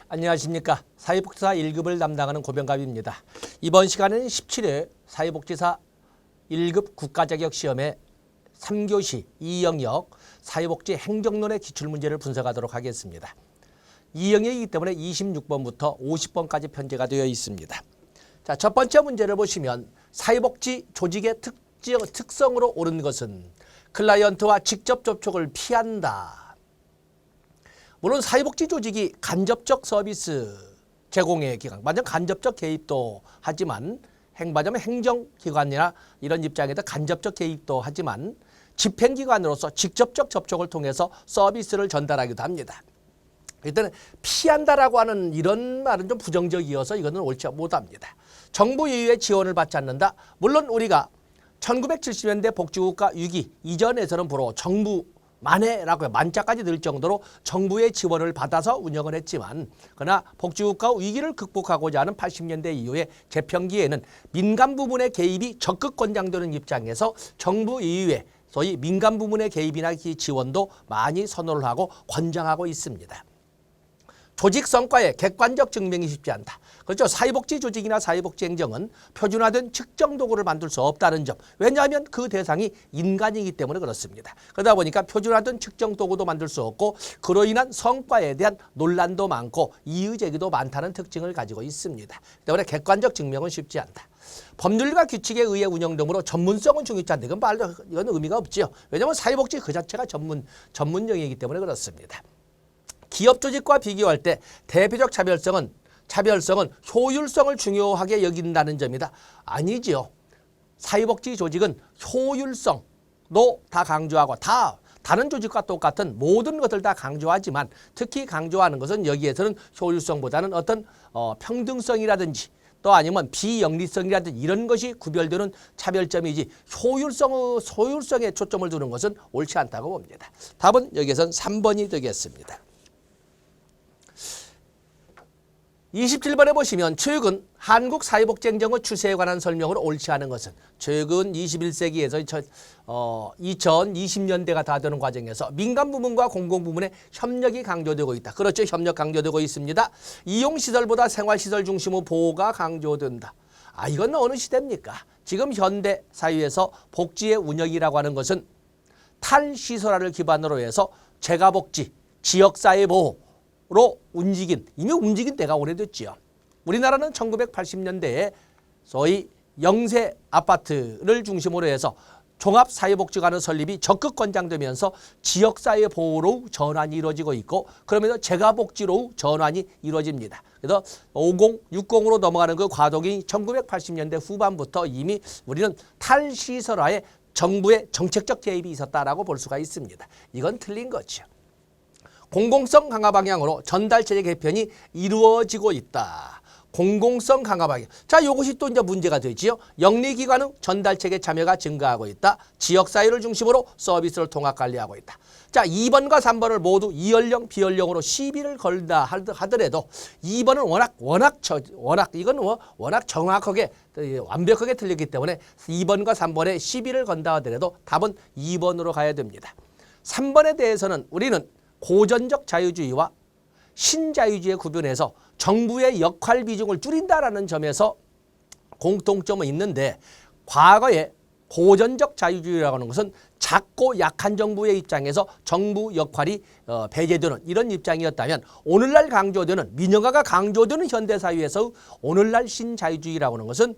안녕하십니까. 사회복지사 1급을 담당하는 고병갑입니다. 이번 시간에는 17회 사회복지사 1급 국가자격시험의 3교시 2영역 사회복지 행정론의 기출문제를 분석하도록 하겠습니다. 2영역이기 때문에 26번부터 50번까지 편제가 되어 있습니다. 자, 첫 번째 문제를 보시면 사회복지 조직의 특성으로 옳은 것은 클라이언트와 직접 접촉을 피한다. 물론 사회복지 조직이 간접적 서비스 제공의 기관, 완전 간접적 개입도 하지만 말하자면 행정기관이나 이런 입장에서 간접적 개입도 하지만 집행기관으로서 직접적 접촉을 통해서 서비스를 전달하기도 합니다. 일단은 피한다라고 하는 이런 말은 좀 부정적이어서 이거는 옳지 못합니다. 정부 예우의 지원을 받지 않는다. 물론 우리가 1970년대 복지국가 위기 이전에서는 보러 정부 만해라고 만자까지 늘 정도로 정부의 지원을 받아서 운영을 했지만 그러나 복지국가 위기를 극복하고자 하는 80년대 이후의 재편기에는 민간 부문의 개입이 적극 권장되는 입장에서 정부 이후에 소위 민간 부문의 개입이나 지원도 많이 선호를 하고 권장하고 있습니다. 조직 성과의 객관적 증명이 쉽지 않다. 그렇죠. 사회복지 조직이나 사회복지 행정은 표준화된 측정 도구를 만들 수 없다는 점. 왜냐하면 그 대상이 인간이기 때문에 그렇습니다. 그러다 보니까 표준화된 측정 도구도 만들 수 없고 그로 인한 성과에 대한 논란도 많고 이의제기도 많다는 특징을 가지고 있습니다. 때문에 객관적 증명은 쉽지 않다. 법률과 규칙에 의해 운영되므로 전문성은 중요치 않다. 이건 의미가 없죠. 왜냐하면 사회복지 그 자체가 전문 영역이기 때문에 그렇습니다. 기업 조직과 비교할 때 대표적 차별성은 효율성을 중요하게 여긴다는 점이다. 아니지요. 사회복지 조직은 효율성도 다 강조하고 다른 조직과 똑같은 모든 것을 다 강조하지만 특히 강조하는 것은 여기에서는 효율성보다는 어떤 평등성이라든지 또 아니면 비영리성이라든지 이런 것이 구별되는 차별점이지 효율성에 초점을 두는 것은 옳지 않다고 봅니다. 답은 여기에선 3번이 되겠습니다. 27번에 보시면 최근 한국 사회복지행정의 추세에 관한 설명으로 옳지 않은 것은 최근 21세기에서 2020년대가 다 되는 과정에서 민간 부문과 공공 부문의 협력이 강조되고 있다. 그렇죠. 협력 강조되고 있습니다. 이용시설보다 생활시설 중심의 보호가 강조된다. 이건 어느 시대입니까? 지금 현대 사회에서 복지의 운영이라고 하는 것은 탈시설화를 기반으로 해서 재가복지, 지역사회보호 이미 움직인 때가 오래됐지요. 우리나라는 1980년대에 소위 영세 아파트를 중심으로 해서 종합사회복지관의 설립이 적극 권장되면서 지역사회 보호로 전환이 이루어지고 있고 그러면서 재가복지로 전환이 이루어집니다. 그래서 50, 60으로 넘어가는 그 과도기 1980년대 후반부터 이미 우리는 탈시설화에 정부의 정책적 개입이 있었다라고 볼 수가 있습니다. 이건 틀린 거죠. 공공성 강화 방향으로 전달체제 개편이 이루어지고 있다. 공공성 강화 방향. 자, 이것이 또 이제 문제가 되지요. 영리기관의 전달체계 참여가 증가하고 있다. 지역사회를 중심으로 서비스를 통합관리하고 있다. 자, 2번과 3번을 모두 이연령, 비연령으로 시비를 걸다 하더라도 2번은 워낙 정확하게 완벽하게 틀렸기 때문에 2번과 3번에 시비를 건다 하더라도 답은 2번으로 가야 됩니다. 3번에 대해서는 우리는 고전적 자유주의와 신자유주의에 구분해서 정부의 역할 비중을 줄인다라는 점에서 공통점은 있는데 과거에 고전적 자유주의라고 하는 것은 작고 약한 정부의 입장에서 정부 역할이 배제되는 이런 입장이었다면 오늘날 강조되는 민영화가 강조되는 현대사회에서 오늘날 신자유주의라고 하는 것은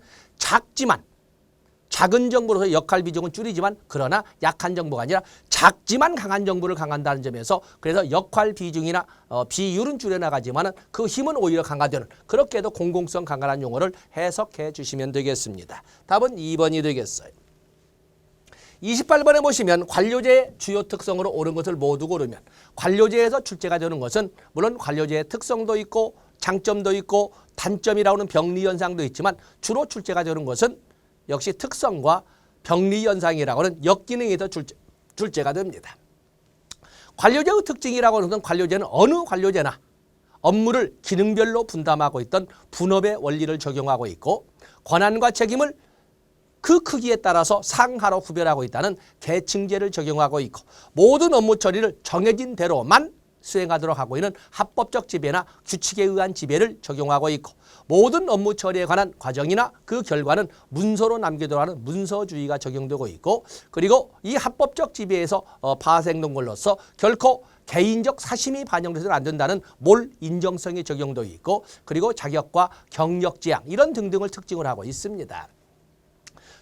작은 정부로서 역할 비중은 줄이지만 그러나 약한 정부가 아니라 작지만 강한 정부를 강한다는 점에서 그래서 역할 비중이나 비율은 줄여나가지만 그 힘은 오히려 강화되는 그렇게 해도 공공성 강화라는 용어를 해석해 주시면 되겠습니다. 답은 2번이 되겠어요. 28번에 보시면 관료제의 주요 특성으로 옳은 것을 모두 고르면 관료제에서 출제가 되는 것은 물론 관료제의 특성도 있고 장점도 있고 단점이라고 하는 병리현상도 있지만 주로 출제가 되는 것은 역시 특성과 병리현상이라고 하는 역기능에서 출제가 됩니다. 관료제의 특징이라고 하는 것은 관료제는 어느 관료제나 업무를 기능별로 분담하고 있던 분업의 원리를 적용하고 있고 권한과 책임을 그 크기에 따라서 상하로 구별하고 있다는 계층제를 적용하고 있고 모든 업무 처리를 정해진 대로만 수행하도록 하고 있는 합법적 지배나 규칙에 의한 지배를 적용하고 있고 모든 업무 처리에 관한 과정이나 그 결과는 문서로 남기도록 하는 문서주의가 적용되고 있고 그리고 이 합법적 지배에서 파생된 걸로서 결코 개인적 사심이 반영돼서는 안 된다는 몰 인정성이 적용되어 있고 그리고 자격과 경력 지향 이런 등등을 특징을 하고 있습니다.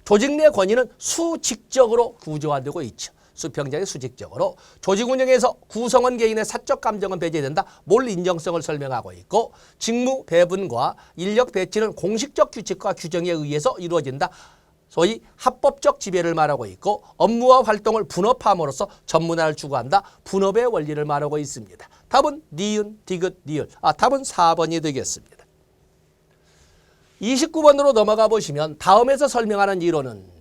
조직 내 권위는 수직적으로 구조화되고 있죠. 수평적인 수직적으로 조직 운영에서 구성원 개인의 사적 감정은 배제된다. 몰 인정성을 설명하고 있고 직무 배분과 인력 배치는 공식적 규칙과 규정에 의해서 이루어진다. 소위 합법적 지배를 말하고 있고 업무와 활동을 분업함으로써 전문화를 추구한다. 분업의 원리를 말하고 있습니다. 답은 니은, 디귿, 니을. 답은 4번이 되겠습니다. 29번으로 넘어가 보시면 다음에서 설명하는 이론은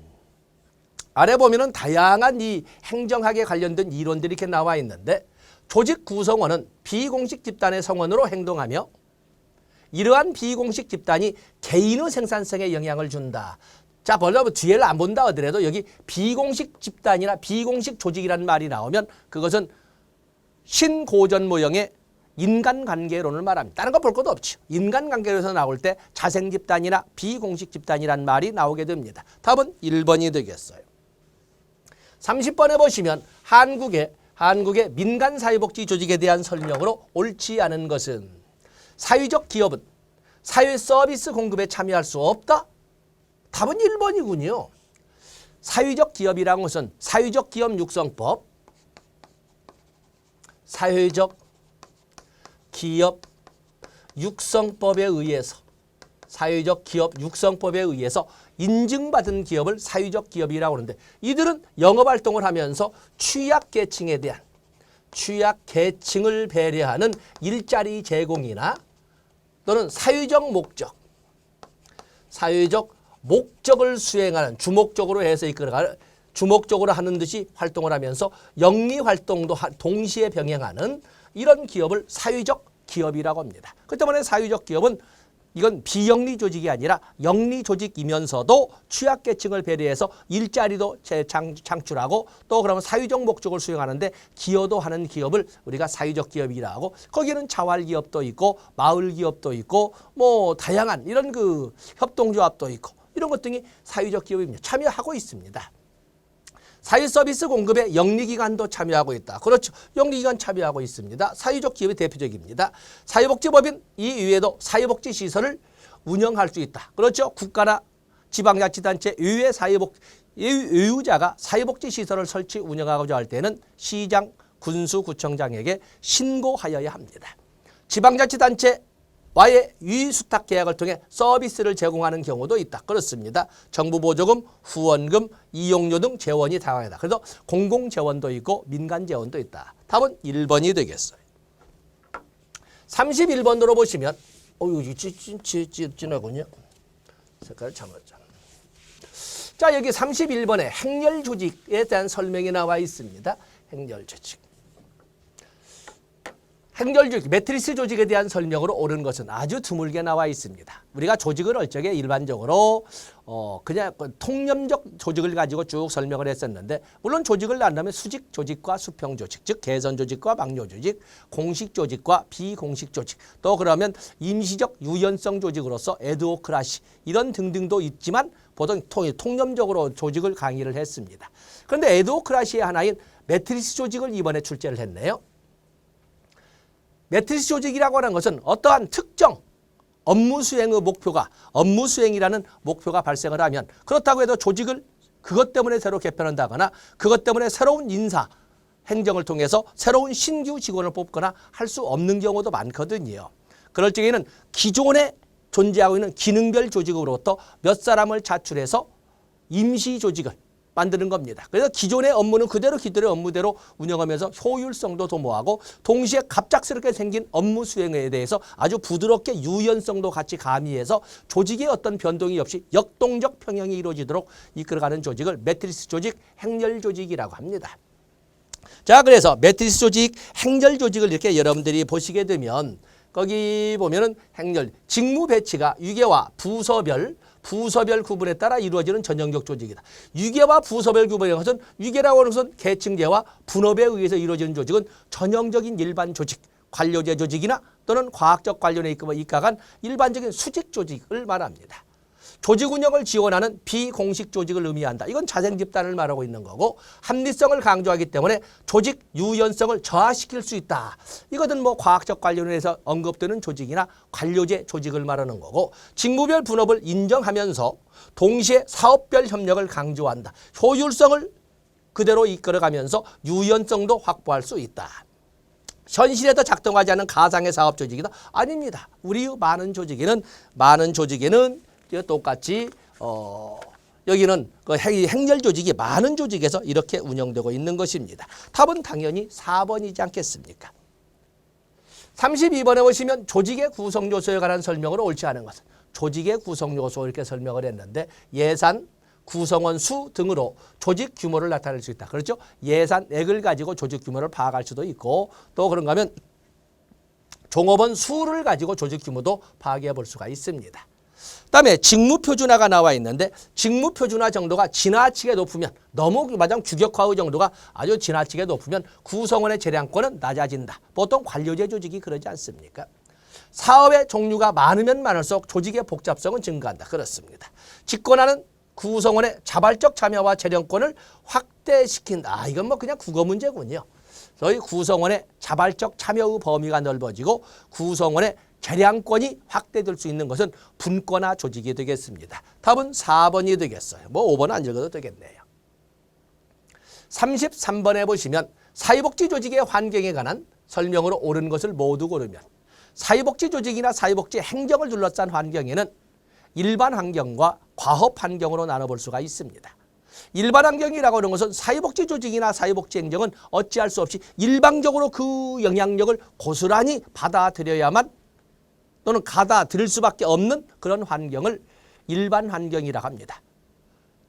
아래 보면은 다양한 이 행정학에 관련된 이론들이 이렇게 나와 있는데 조직 구성원은 비공식 집단의 성원으로 행동하며 이러한 비공식 집단이 개인의 생산성에 영향을 준다. 자, 벌써 뒤에를 안 본다 하더라도 여기 비공식 집단이나 비공식 조직이라는 말이 나오면 그것은 신고전 모형의 인간관계론을 말합니다. 다른 거 볼 것도 없죠. 인간관계론에서 나올 때 자생집단이나 비공식 집단이라는 말이 나오게 됩니다. 답은 1번이 되겠어요. 30번에 보시면 한국의 민간사회복지 조직에 대한 설명으로 옳지 않은 것은 사회적 기업은 사회 서비스 공급에 참여할 수 없다. 답은 1번이군요. 사회적 기업이라는 것은 사회적 기업 육성법, 사회적 기업 육성법에 의해서 사회적 기업 육성법에 의해서 인증받은 기업을 사회적 기업이라고 하는데 이들은 영업활동을 하면서 취약계층에 대한 취약계층을 배려하는 일자리 제공이나 또는 사회적 목적을 수행하는 주목적으로 해서 이끌어가는 주목적으로 하는 듯이 활동을 하면서 영리활동도 동시에 병행하는 이런 기업을 사회적 기업이라고 합니다. 그 때문에 사회적 기업은 이건 비영리 조직이 아니라 영리 조직이면서도 취약계층을 배려해서 일자리도 창출하고 또 그러면 사회적 목적을 수행하는데 기여도 하는 기업을 우리가 사회적 기업이라고 하고 거기는 자활기업도 있고 마을기업도 있고 뭐 다양한 이런 그 협동조합도 있고 이런 것 등이 사회적 기업입니다. 참여하고 있습니다. 사회서비스 공급에 영리기관도 참여하고 있다. 그렇죠. 영리기관 참여하고 있습니다. 사회적 기업이 대표적입니다. 사회복지법인 이외에도 사회복지시설을 운영할 수 있다. 그렇죠. 국가나 지방자치단체 의유자가 사회복지시설을 설치 운영하고자 할 때는 시장, 군수, 구청장에게 신고하여야 합니다. 지방자치단체 와의 유의수탁 계약을 통해 서비스를 제공하는 경우도 있다. 그렇습니다. 정부 보조금, 후원금, 이용료 등 재원이 다양하다. 그래서 공공재원도 있고 민간재원도 있다. 답은 1번이 되겠어요. 31번으로 보시면 이거 진하군요. 색깔을 잘못했잖아. 자, 여기 31번에 행렬조직에 대한 설명이 나와 있습니다. 행렬조직. 행렬조직, 매트리스 조직에 대한 설명으로 옳은 것은 아주 드물게 나와 있습니다. 우리가 조직을 할 적에 일반적으로 그냥 통념적 조직을 가지고 쭉 설명을 했었는데 물론 조직을 나눈다면 수직 조직과 수평 조직, 즉 개선 조직과 막료 조직, 공식 조직과 비공식 조직, 또 그러면 임시적 유연성 조직으로서 에드호크라시 이런 등등도 있지만 보통 통념적으로 조직을 강의를 했습니다. 그런데 에드호크라시의 하나인 매트리스 조직을 이번에 출제를 했네요. 매트리스 조직이라고 하는 것은 어떠한 특정 업무 수행의 업무 수행이라는 목표가 발생을 하면 그렇다고 해도 조직을 그것 때문에 새로 개편한다거나 그것 때문에 새로운 인사 행정을 통해서 새로운 신규 직원을 뽑거나 할 수 없는 경우도 많거든요. 그럴 적에는 기존에 존재하고 있는 기능별 조직으로부터 몇 사람을 자출해서 임시 조직을 만드는 겁니다. 그래서 기존의 업무는 그대로 업무대로 운영하면서 효율성도 도모하고 동시에 갑작스럽게 생긴 업무 수행에 대해서 아주 부드럽게 유연성도 같이 가미해서 조직의 어떤 변동이 없이 역동적 평형이 이루어지도록 이끌어가는 조직을 매트리스 조직, 행렬 조직이라고 합니다. 자, 그래서 매트리스 조직, 행렬 조직을 이렇게 여러분들이 보시게 되면 거기 보면은 행렬, 직무 배치가 위계와 부서별 부서별 구분에 따라 이루어지는 전형적 조직이다. 위계와 부서별 구분의 것은 위계라고 하는 것은 계층제와 분업에 의해서 이루어지는 조직은 전형적인 일반 조직, 관료제 조직이나 또는 과학적 관련에 입각한 일반적인 수직 조직을 말합니다. 조직 운영을 지원하는 비공식 조직을 의미한다. 이건 자생집단을 말하고 있는 거고 합리성을 강조하기 때문에 조직 유연성을 저하시킬 수 있다. 이것은 뭐 과학적 관련해서 언급되는 조직이나 관료제 조직을 말하는 거고 직무별 분업을 인정하면서 동시에 사업별 협력을 강조한다. 효율성을 그대로 이끌어가면서 유연성도 확보할 수 있다. 현실에도 작동하지 않는 가상의 사업 조직이다. 아닙니다. 우리 많은 조직에는 똑같이 여기는 그 행렬 조직이 많은 조직에서 이렇게 운영되고 있는 것입니다. 답은 당연히 4번이지 않겠습니까? 32번에 보시면 조직의 구성 요소에 관한 설명을 옳지 않은 것은 조직의 구성 요소 이렇게 설명을 했는데 예산, 구성원 수 등으로 조직 규모를 나타낼 수 있다. 그렇죠? 예산액을 가지고 조직 규모를 파악할 수도 있고 또 그런가 하면 종업원 수를 가지고 조직 규모도 파악해 볼 수가 있습니다. 그다음에 직무표준화가 나와 있는데 직무표준화 정도가 지나치게 높으면 너무 마냥 규격화의 정도가 아주 지나치게 높으면 구성원의 재량권은 낮아진다. 보통 관료제 조직이 그러지 않습니까? 사업의 종류가 많으면 많을수록 조직의 복잡성은 증가한다. 그렇습니다. 집권하는 구성원의 자발적 참여와 재량권을 확대시킨다. 이건 뭐 그냥 국어 문제군요. 저희 구성원의 자발적 참여의 범위가 넓어지고 구성원의 재량권이 확대될 수 있는 것은 분권화 조직이 되겠습니다. 답은 4번이 되겠어요. 뭐 5번은 안 적어도 되겠네요. 33번에 보시면 사회복지 조직의 환경에 관한 설명으로 옳은 것을 모두 고르면 사회복지 조직이나 사회복지 행정을 둘러싼 환경에는 일반 환경과 과업 환경으로 나눠볼 수가 있습니다. 일반 환경이라고 하는 것은 사회복지 조직이나 사회복지 행정은 어찌할 수 없이 일방적으로 그 영향력을 고스란히 받아들여야만 또는 받아들일 수밖에 없는 그런 환경을 일반 환경이라고 합니다.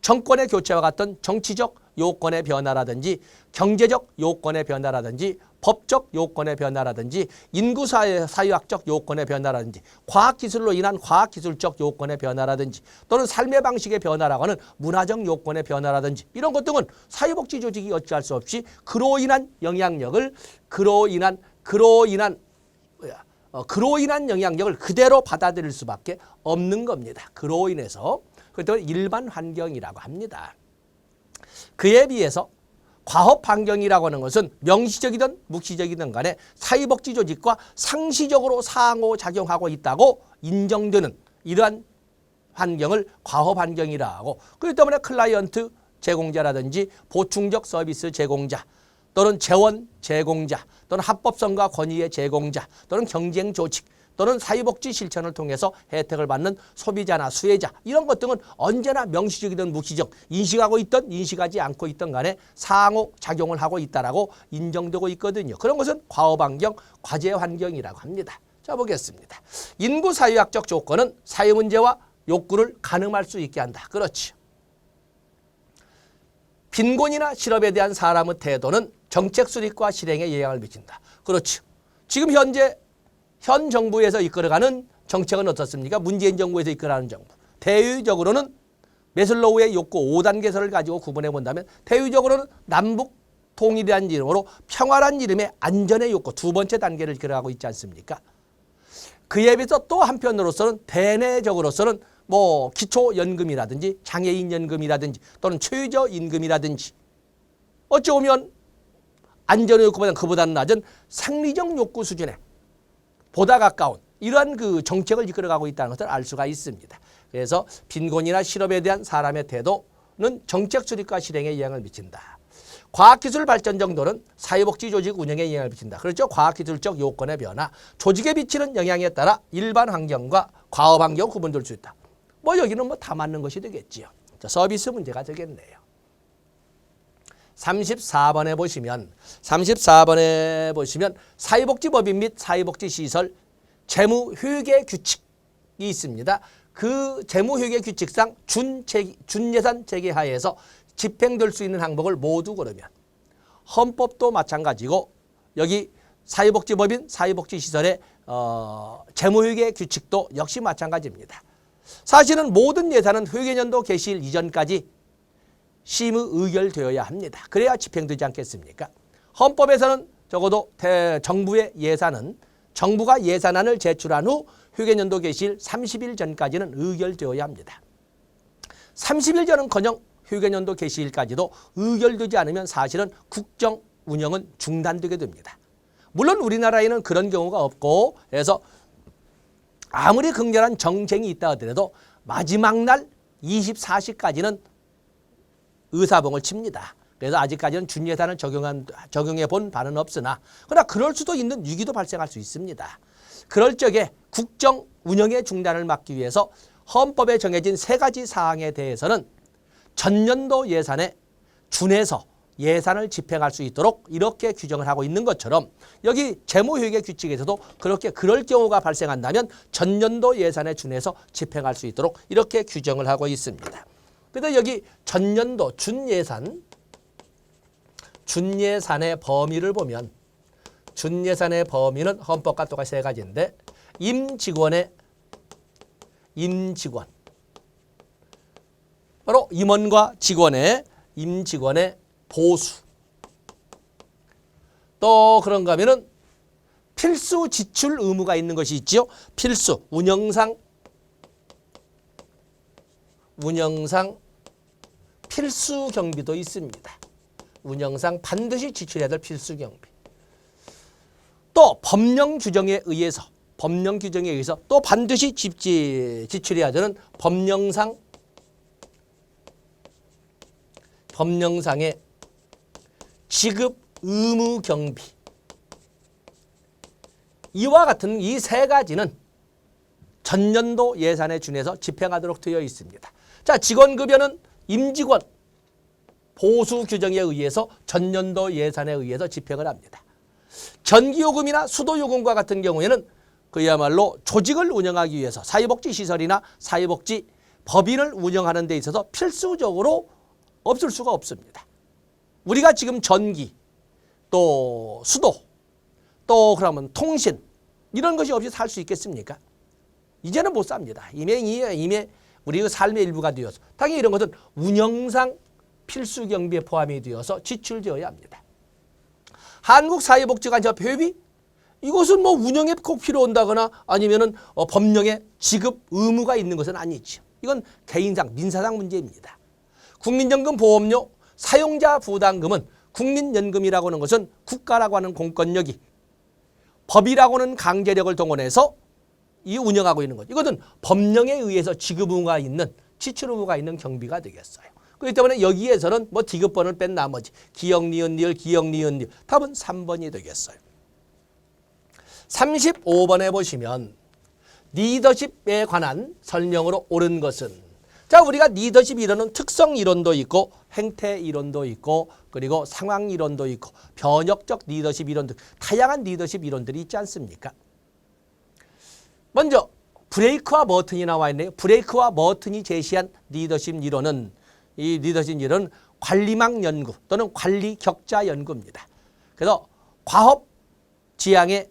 정권의 교체와 같은 정치적 요건의 변화라든지 경제적 요건의 변화라든지 법적 요건의 변화라든지 인구사회학적 요건의 변화라든지 과학기술로 인한 과학기술적 요건의 변화라든지 또는 삶의 방식의 변화라고 하는 문화적 요건의 변화라든지 이런 것 등은 사회복지 조직이 어찌할 수 없이 그로 인한 영향력을 그로 인한 영향력을 그대로 받아들일 수밖에 없는 겁니다. 그로 인해서 그것도 일반 환경이라고 합니다. 그에 비해서 과업 환경이라고 하는 것은 명시적이든 묵시적이든 간에 사회복지 조직과 상시적으로 상호작용하고 있다고 인정되는 이러한 환경을 과업 환경이라고 하고 그렇기 때문에 클라이언트 제공자라든지 보충적 서비스 제공자 또는 재원 제공자 또는 합법성과 권위의 제공자 또는 경쟁 조직 또는 사회복지 실천을 통해서 혜택을 받는 소비자나 수혜자 이런 것 등은 언제나 명시적이든 묵시적 인식하고 있든 인식하지 않고 있든 간에 상호작용을 하고 있다라고 인정되고 있거든요. 그런 것은 과업환경, 과제환경이라고 합니다. 자 보겠습니다. 인구사회학적 조건은 사회문제와 욕구를 가늠할 수 있게 한다. 그렇죠. 빈곤이나 실업에 대한 사람의 태도는 정책 수립과 실행에 영향을 미친다. 그렇죠. 지금 현 정부에서 이끌어가는 정책은 어떻습니까? 문재인 정부에서 이끌어가는 정부. 대외적으로는 매슬로우의 욕구 5단계설을 가지고 구분해 본다면 대외적으로는 남북 통일이라는 이름으로 평화란 이름의 안전의 욕구 두 번째 단계를 이끌어가고 있지 않습니까? 그에 비해서 또 한편으로서는 대내적으로서는 뭐 기초연금이라든지 장애인연금이라든지 또는 최저임금이라든지 어찌 보면 안전의 욕구보다는 그보다는 낮은 생리적 욕구 수준에 보다 가까운 이러한 그 정책을 이끌어가고 있다는 것을 알 수가 있습니다. 그래서 빈곤이나 실업에 대한 사람의 태도는 정책 수립과 실행에 영향을 미친다. 과학기술 발전 정도는 사회복지 조직 운영에 영향을 미친다. 그렇죠? 과학기술적 요건의 변화, 조직에 미치는 영향에 따라 일반 환경과 과업 환경 구분될 수 있다. 뭐 여기는 뭐 다 맞는 것이 되겠지요. 자, 서비스 문제가 되겠네요. 34번에 보시면 사회복지법인 및 사회복지시설 재무회계 규칙이 있습니다. 그 재무회계 규칙상 준예산 재개하에서 집행될 수 있는 항목을 모두 고르면 헌법도 마찬가지고 여기 사회복지법인 사회복지시설의 재무회계 규칙도 역시 마찬가지입니다. 사실은 모든 예산은 회계연도 개시일 이전까지 심의 의결되어야 합니다. 그래야 집행되지 않겠습니까? 헌법에서는 적어도 정부의 예산은 정부가 예산안을 제출한 후 회계연도 개시일 30일 전까지는 의결되어야 합니다. 30일 전은커녕 회계연도 개시일까지도 의결되지 않으면 사실은 국정 운영은 중단되게 됩니다. 물론 우리나라에는 그런 경우가 없고 그래서 아무리 극렬한 정쟁이 있다 하더라도 마지막 날 24시까지는 의사봉을 칩니다. 그래서 아직까지는 준예산을 적용해 본 바는 없으나 그러나 그럴 수도 있는 위기도 발생할 수 있습니다. 그럴 적에 국정 운영의 중단을 막기 위해서 헌법에 정해진 3가지 사항에 대해서는 전년도 예산에 준해서 예산을 집행할 수 있도록 이렇게 규정을 하고 있는 것처럼 여기 재무회계 규칙에서도 그렇게 그럴 경우가 발생한다면 전년도 예산에 준해서 집행할 수 있도록 이렇게 규정을 하고 있습니다. 그래서 여기 전년도 준예산의 범위를 보면 준예산의 범위는 헌법과 똑같이 3가지인데 임직원 바로 임원과 임직원의 보수 또 그런가 하면은 필수 지출 의무가 있는 것이 있지요. 필수 운영상 필수 경비도 있습니다. 운영상 반드시 지출해야 될 필수 경비. 또 법령 규정에 의해서 또 반드시 지출해야 되는 법령상의 지급 의무 경비. 이와 같은 이 3가지는 전년도 예산에 준해서 집행하도록 되어 있습니다. 자, 직원급여는 임직원 보수 규정에 의해서 전년도 예산에 의해서 집행을 합니다. 전기요금이나 수도요금과 같은 경우에는 그야말로 조직을 운영하기 위해서 사회복지시설이나 사회복지 법인을 운영하는 데 있어서 필수적으로 없을 수가 없습니다. 우리가 지금 전기, 또 수도, 또 그러면 통신 이런 것이 없이 살 수 있겠습니까? 이제는 못 삽니다. 이미 우리의 삶의 일부가 되어서 당연히 이런 것은 운영상 필수 경비에 포함이 되어서 지출되어야 합니다. 한국사회복지관협 회비 이것은 뭐 운영에 꼭 필요한다거나 아니면은 법령에 지급 의무가 있는 것은 아니죠. 이건 개인상 민사상 문제입니다. 국민연금 보험료 사용자 부담금은 국민연금이라고 하는 것은 국가라고 하는 공권력이 법이라고 하는 강제력을 동원해서 이 운영하고 있는 것. 이것은 법령에 의해서 지급 의무가 있는 지출 의무가 있는 경비가 되겠어요. 그렇기 때문에 여기에서는 뭐 디귿번을 뺀 나머지 기역, 니은, 니을, 기역, 니은, 니을 답은 3번이 되겠어요. 35번에 보시면 리더십에 관한 설명으로 옳은 것은 자, 우리가 리더십 이론은 특성 이론도 있고 행태 이론도 있고 그리고 상황 이론도 있고 변혁적 리더십 이론 등 다양한 리더십 이론들이 있지 않습니까? 먼저 브레이크와 머튼이 나와 있네요. 브레이크와 머튼이 제시한 리더십 이론은 이 리더십 이론은 관리망 연구 또는 관리 격자 연구입니다. 그래서 과업 지향의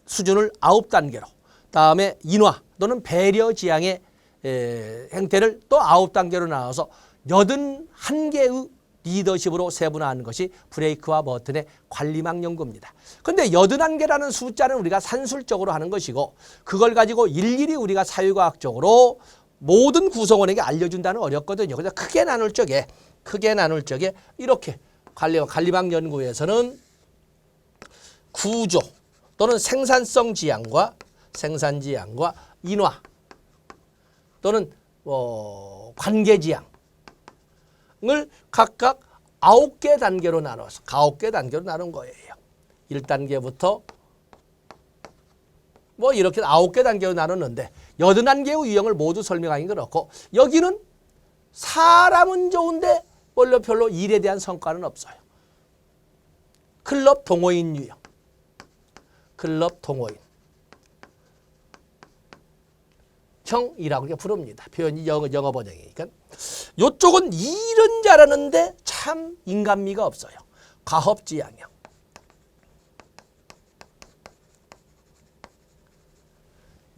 수준을 9단계로 다음에 인화 또는 배려 지향의 행태를 또 9단계로 나눠서 81개의 리더십으로 세분화하는 것이 브레이크와 머튼의 관리망 연구입니다. 그런데 81개라는 숫자는 우리가 산술적으로 하는 것이고 그걸 가지고 일일이 우리가 사회과학적으로 모든 구성원에게 알려준다는 어렵거든요. 그래서 크게 나눌 적에 이렇게 관리망 연구에서는 구조 또는 생산성 지향과 인화 또는 관계 지향을 각각 9개 단계로 나눠서 9개 단계로 나눈 거예요. 1단계부터 뭐 이렇게 9개 단계로 나눴는데 81개의 유형을 모두 설명하기 그렇고 여기는 사람은 좋은데 원래 별로 일에 대한 성과는 없어요. 클럽 동호인 유형. 클럽 동호인. 형이라고 이렇게 부릅니다. 표현이 영어 번역이니까. 이쪽은 일은 잘하는데 참 인간미가 없어요. 과업지향형.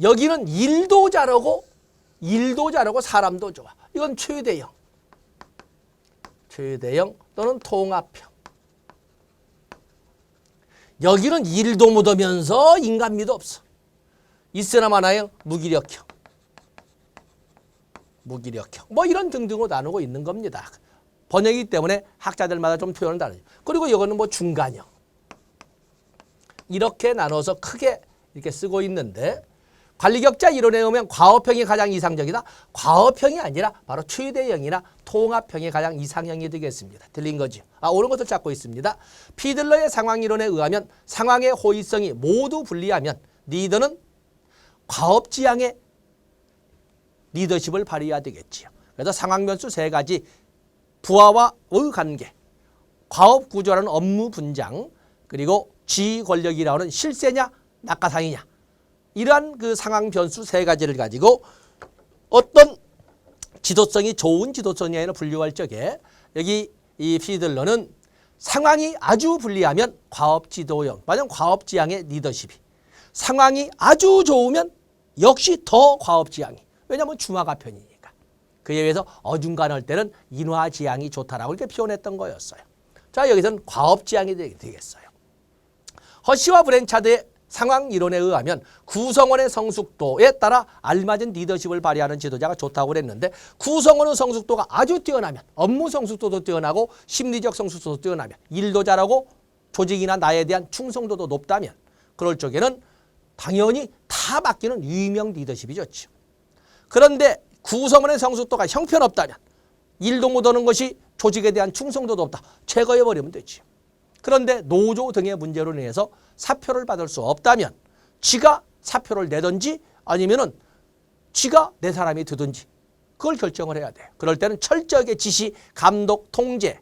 여기는 일도 잘하고 일도 잘하고 사람도 좋아. 이건 최대형. 최대형 또는 통합형. 여기는 일도 못하면서 인간미도 없어. 있으나 마나요? 무기력형. 무기력형. 뭐 이런 등등으로 나누고 있는 겁니다. 번역이기 때문에 학자들마다 좀 표현을 다르죠. 그리고 이거는 뭐 중간형. 이렇게 나눠서 크게 이렇게 쓰고 있는데 관리격자 이론에 의하면 과업형이 가장 이상적이다. 과업형이 아니라 바로 최대형이나 통합형이 가장 이상형이 되겠습니다. 들린 거죠. 옳은 것을 찾고 있습니다. 피들러의 상황 이론에 의하면 상황의 호의성이 모두 분리하면 리더는 과업지향의 리더십을 발휘해야 되겠지요. 그래서 상황 변수 세 가지, 부하와의 관계, 과업 구조라는 업무 분장, 그리고 지휘 권력이라고 하는 실세냐 낙하상이냐, 이러한 그 상황 변수 세 가지를 가지고 어떤 지도성이 좋은 지도성이냐를 분류할 적에 여기 이 피들러는 상황이 아주 불리하면 과업 지도형, 맞으면 과업 지향의 리더십이, 상황이 아주 좋으면 역시 더 과업 지향이, 왜냐하면 중화가 편이니까. 그에 의해서 어중간할 때는 인화 지향이 좋다라고 이렇게 표현했던 거였어요. 자, 여기서는 과업 지향이 되겠어요. 허쉬와 브랜차드의 상황 이론에 의하면 구성원의 성숙도에 따라 알맞은 리더십을 발휘하는 지도자가 좋다고 그랬는데, 구성원의 성숙도가 아주 뛰어나면, 업무 성숙도도 뛰어나고 심리적 성숙도도 뛰어나면, 일도 잘하고 조직이나 나에 대한 충성도도 높다면, 그럴 적에는 당연히 다 맡기는 유의명 리더십이 좋죠. 그런데 구성원의 성숙도가 형편없다면, 일도 못하는 것이 조직에 대한 충성도도 없다, 제거해버리면 되죠. 그런데 노조 등의 문제로 인해서 사표를 받을 수 없다면 지가 사표를 내든지 아니면은 지가 내 사람이 되든지 그걸 결정을 해야 돼요. 그럴 때는 철저하게 지시, 감독, 통제를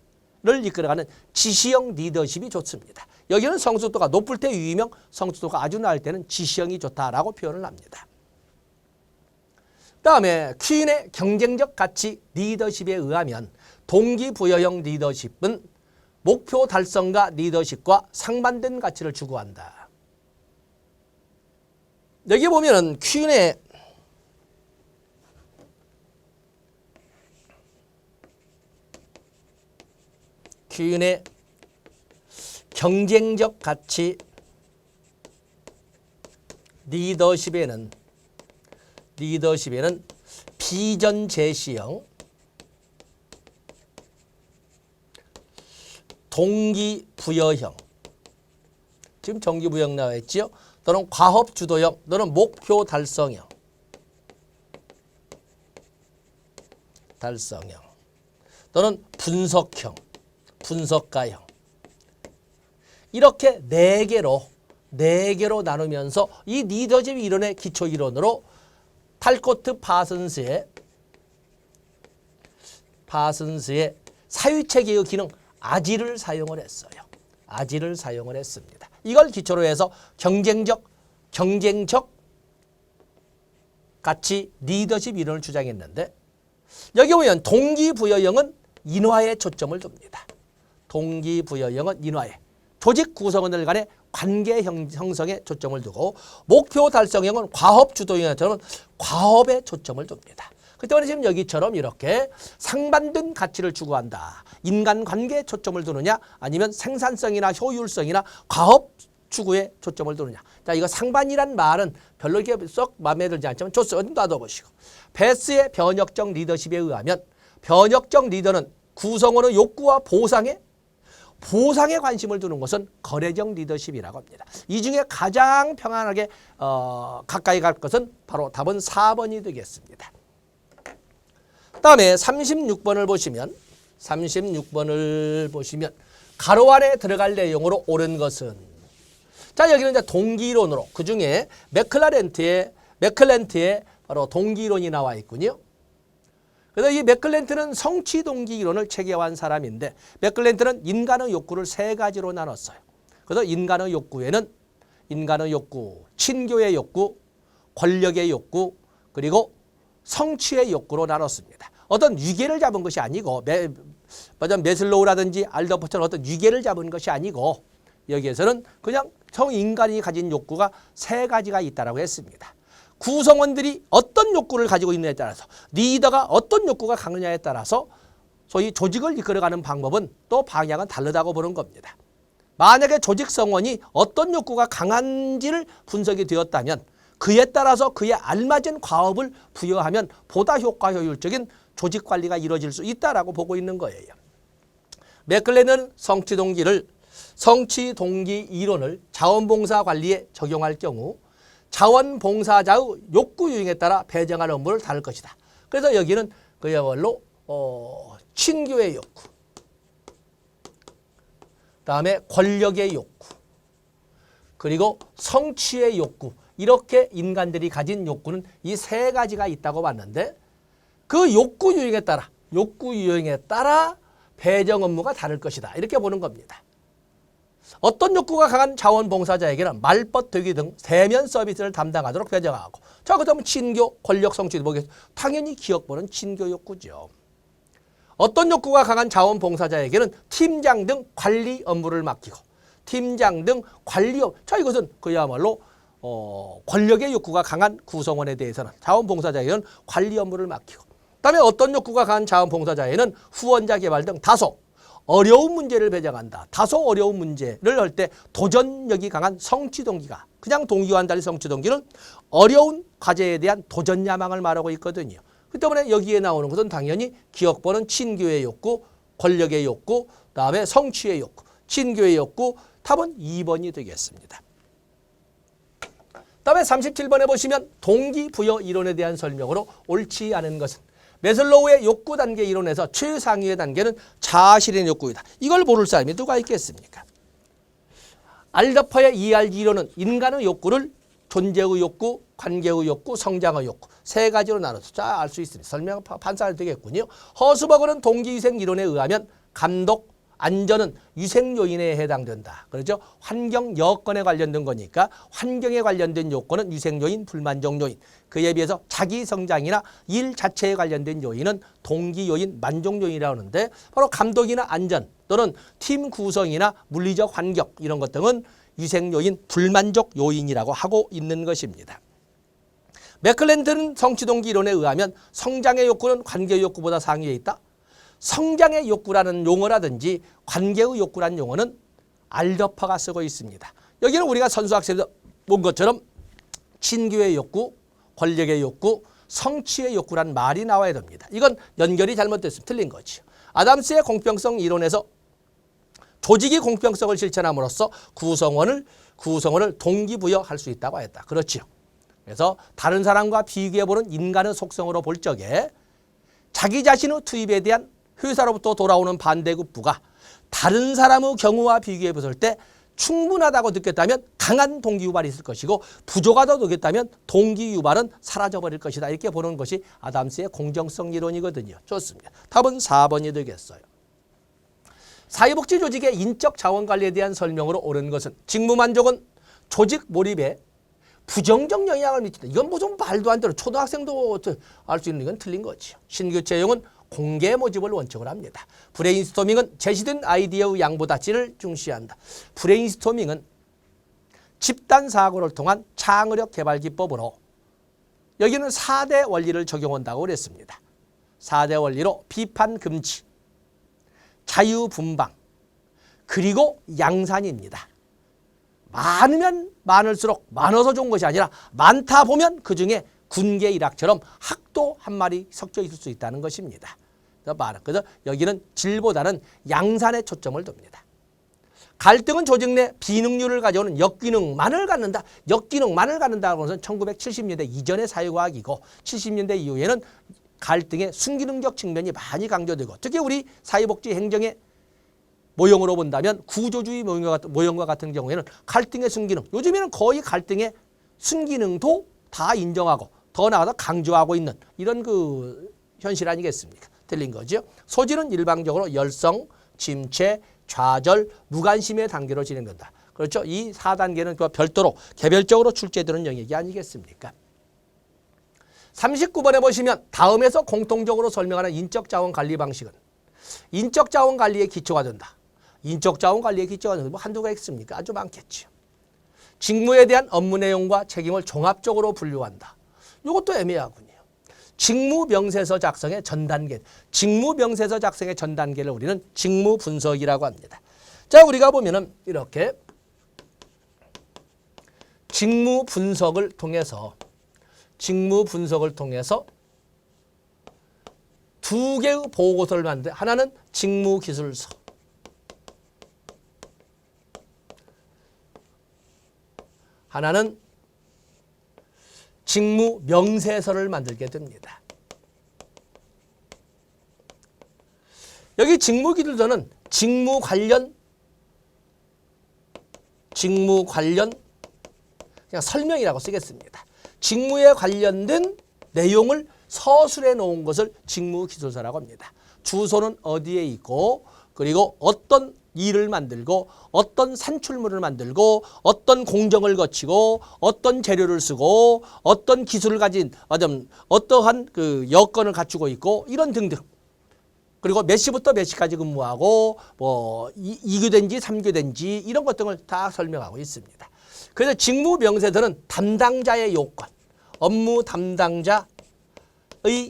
이끌어가는 지시형 리더십이 좋습니다. 여기는 성숙도가 높을 때 유의명, 성숙도가 아주 낮을 때는 지시형이 좋다라고 표현을 합니다. 다음에 퀸의 경쟁적 가치 리더십에 의하면 동기부여형 리더십은 목표 달성과 리더십과 상반된 가치를 추구한다. 여기 보면은 퀸의 경쟁적 가치 리더십에는 비전 제시형, 동기부여형, 지금 정기부여형 나와 있죠. 또는 과업주도형, 또는 목표 달성형, 또는 분석형, 분석가형, 이렇게 네 개로 나누면서 이 리더십 이론의 기초 이론으로 탈코트 파슨스의 사유체계의 기능 아지를 사용을 했어요. 아지를 사용을 했습니다. 이걸 기초로 해서 경쟁적 가치 리더십 이론을 주장했는데, 여기 보면 동기부여형은 인화에 초점을 둡니다. 동기부여형은 인화에, 조직 구성원들 간의 관계 형성에 초점을 두고, 목표 달성형은 과업 주도형처럼 과업에 초점을 둡니다. 그 때문에 지금 여기처럼 이렇게 상반된 가치를 추구한다. 인간관계에 초점을 두느냐, 아니면 생산성이나 효율성이나 과업 추구에 초점을 두느냐. 자, 이거 상반이란 말은 별로 이렇게 썩 마음에 들지 않지만 좋습니다. 좀 놔둬보시고. 베스의 변혁적 리더십에 의하면 변혁적 리더는 구성원의 욕구와 보상에 관심을 두는 것은 거래적 리더십이라고 합니다. 이 중에 가장 평안하게 가까이 갈 것은 바로 답은 4번이 되겠습니다. 다음에 36번을 보시면 가로 안에 들어갈 내용으로 옳은 것은, 자, 여기는 이제 동기이론으로 그 중에 맥클렌트의 바로 동기이론이 나와 있군요. 그래서 이 맥클렌트는 성취 동기 이론을 체계화한 사람인데, 맥클렌트는 인간의 욕구를 세 가지로 나눴어요. 그래서 인간의 욕구에는 친교의 욕구, 권력의 욕구, 그리고 성취의 욕구로 나눴습니다. 어떤 위계를 잡은 것이 아니고, 메슬로우라든지 알더퍼처럼 어떤 위계를 잡은 것이 아니고, 여기에서는 그냥 인간이 가진 욕구가 세 가지가 있다고 했습니다. 구성원들이 어떤 욕구를 가지고 있느냐에 따라서 리더가 어떤 욕구가 강느냐에 따라서 소위 조직을 이끌어가는 방법은 또 방향은 다르다고 보는 겁니다. 만약에 조직 성원이 어떤 욕구가 강한지를 분석이 되었다면 그에 따라서 그에 알맞은 과업을 부여하면 보다 효과 효율적인 조직 관리가 이루어질 수 있다라고 보고 있는 거예요. 맥클렌은 성취동기 이론을 자원봉사 관리에 적용할 경우 자원봉사자의 욕구 유형에 따라 배정할 업무를 다룰 것이다. 그래서 여기는 그야말로 친교의 욕구, 그다음에 권력의 욕구, 그리고 성취의 욕구, 이렇게 인간들이 가진 욕구는 이 세 가지가 있다고 봤는데 그 욕구 유형에 따라 배정 업무가 다를 것이다. 이렇게 보는 겁니다. 어떤 욕구가 강한 자원봉사자에게는 말벗 되기 등 대면 서비스를 담당하도록 배정하고, 자, 그다음 친교, 권력 성취도 보겠습니다. 당연히 기억보는 친교 욕구죠. 어떤 욕구가 강한 자원봉사자에게는 팀장 등 관리 업무를 맡기고, 팀장 등 관리 업무, 자, 이것은 그야말로 권력의 욕구가 강한 구성원에 대해서는 자원봉사자에게는 관리 업무를 맡기고, 그다음에 어떤 욕구가 강한 자원봉사자에는 후원자 개발 등 다소 어려운 문제를 배정한다. 다소 어려운 문제를 할 때 도전력이 강한 성취동기가, 그냥 동기와는 달리 성취동기는 어려운 과제에 대한 도전 야망을 말하고 있거든요. 그 때문에 여기에 나오는 것은 당연히 기억보는 친교의 욕구, 권력의 욕구, 그다음에 성취의 욕구, 친교의 욕구, 답은 2번이 되겠습니다. 그다음에 37번에 보시면 동기부여 이론에 대한 설명으로 옳지 않은 것은 매슬로우의 욕구 단계 이론에서 최상위의 단계는 자아실현의 욕구이다. 이걸 모를 사람이 누가 있겠습니까? 알더퍼의 ERG 이론은 인간의 욕구를 존재의 욕구, 관계의 욕구, 성장의 욕구 세 가지로 나눠서 잘 알 수 있습니다. 설명 판사할 되겠군요. 허스버그는 동기위생 이론에 의하면 감독, 안전은 위생 요인에 해당된다. 그렇죠? 환경 여건에 관련된 거니까 환경에 관련된 요건은 위생 요인, 불만족 요인. 그에 비해서 자기 성장이나 일 자체에 관련된 요인은 동기 요인, 만족 요인이라고 하는데 바로 감독이나 안전 또는 팀 구성이나 물리적 환경 이런 것 등은 위생 요인, 불만족 요인이라고 하고 있는 것입니다. 맥클렌트는 성취동기 이론에 의하면 성장의 욕구는 관계의 욕구보다 상위에 있다. 성장의 욕구라는 용어라든지 관계의 욕구라는 용어는 알더퍼가 쓰고 있습니다. 여기는 우리가 선수학생에서 본 것처럼 친교의 욕구, 권력의 욕구, 성취의 욕구라는 말이 나와야 됩니다. 이건 연결이 잘못됐으면 틀린 거죠. 아담스의 공평성 이론에서 조직이 공평성을 실천함으로써 구성원을 동기부여할 수 있다고 했다. 그렇죠. 그래서 다른 사람과 비교해보는 인간의 속성으로 볼 적에 자기 자신의 투입에 대한 회사로부터 돌아오는 반대급부가 다른 사람의 경우와 비교해 봤을 때 충분하다고 느꼈다면 강한 동기유발이 있을 것이고 부족하다고 느꼈다면 동기유발은 사라져버릴 것이다. 이렇게 보는 것이 아담스의 공정성 이론이거든요. 좋습니다. 답은 4번이 되겠어요. 사회복지 조직의 인적 자원관리에 대한 설명으로 옳은 것은 직무만족은 조직 몰입에 부정적 영향을 미친다. 이건 뭐 좀 말도 안 되는 초등학생도 알 수 있는 건 틀린 거죠. 신규 채용은 공개 모집을 원칙으로 합니다. 브레인스토밍은 제시된 아이디어의 양보다치를 중시한다. 브레인스토밍은 집단 사고를 통한 창의력 개발 기법으로 여기는 4대 원리를 적용한다고 그랬습니다. 4대 원리로 비판 금지, 자유 분방, 그리고 양산입니다. 많으면 많을수록 많아서 좋은 것이 아니라 많다 보면 그중에 군계 일학처럼 학도 한 마리 섞여 있을 수 있다는 것입니다. 그래서 여기는 질보다는 양산에 초점을 둡니다. 갈등은 조직 내 비능률을 가져오는 역기능만을 갖는다. 역기능만을 갖는다는 것은 1970년대 이전의 사회과학이고 70년대 이후에는 갈등의 순기능적 측면이 많이 강조되고 특히 우리 사회복지 행정의 모형으로 본다면 구조주의 모형과 같은 경우에는 갈등의 순기능, 요즘에는 거의 갈등의 순기능도 다 인정하고 더 나아가서 강조하고 있는 이런 그 현실 아니겠습니까? 틀린 거죠. 소질은 일방적으로 열성, 침체, 좌절, 무관심의 단계로 진행된다. 그렇죠? 이 4단계는 별도로 개별적으로 출제되는 영역이 아니겠습니까? 39번에 보시면 다음에서 공통적으로 설명하는 인적자원 관리 방식은 인적자원 관리의 기초가 된다. 인적자원 관리의 기초가 된다. 뭐 한두 개 있습니까? 아주 많겠죠. 직무에 대한 업무 내용과 책임을 종합적으로 분류한다. 이것도 애매하군요. 직무명세서 작성의 전 단계, 직무명세서 작성의 전 단계를 우리는 직무분석이라고 합니다. 자, 우리가 보면은 이렇게 직무분석을 통해서 두 개의 보고서를 만드는데 하나는 직무기술서, 하나는 직무명세서를 만들게 됩니다. 여기 직무기술서는 직무 관련 그냥 설명이라고 쓰겠습니다. 직무에 관련된 내용을 서술해 놓은 것을 직무기술서라고 합니다. 주소는 어디에 있고, 그리고 어떤 일을 만들고, 어떤 산출물을 만들고, 어떤 공정을 거치고, 어떤 재료를 쓰고, 어떤 기술을 가진 어떠한 그 여건을 갖추고 있고, 이런 등등. 그리고 몇 시부터 몇 시까지 근무하고, 뭐 2교대인지 3교대인지 이런 것 등을 다 설명하고 있습니다. 그래서 직무명세서는 담당자의 요건, 업무 담당자의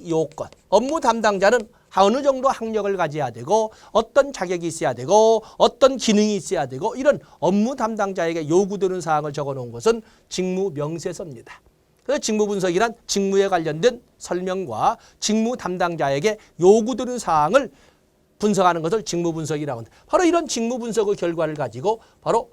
요건, 업무 담당자는 어느 정도 학력을 가져야 되고, 어떤 자격이 있어야 되고, 어떤 기능이 있어야 되고, 이런 업무 담당자에게 요구되는 사항을 적어놓은 것은 직무명세서입니다. 그래서 직무분석이란 직무에 관련된 설명과 직무 담당자에게 요구되는 사항을 분석하는 것을 직무분석이라고 합니다. 바로 이런 직무분석의 결과를 가지고 바로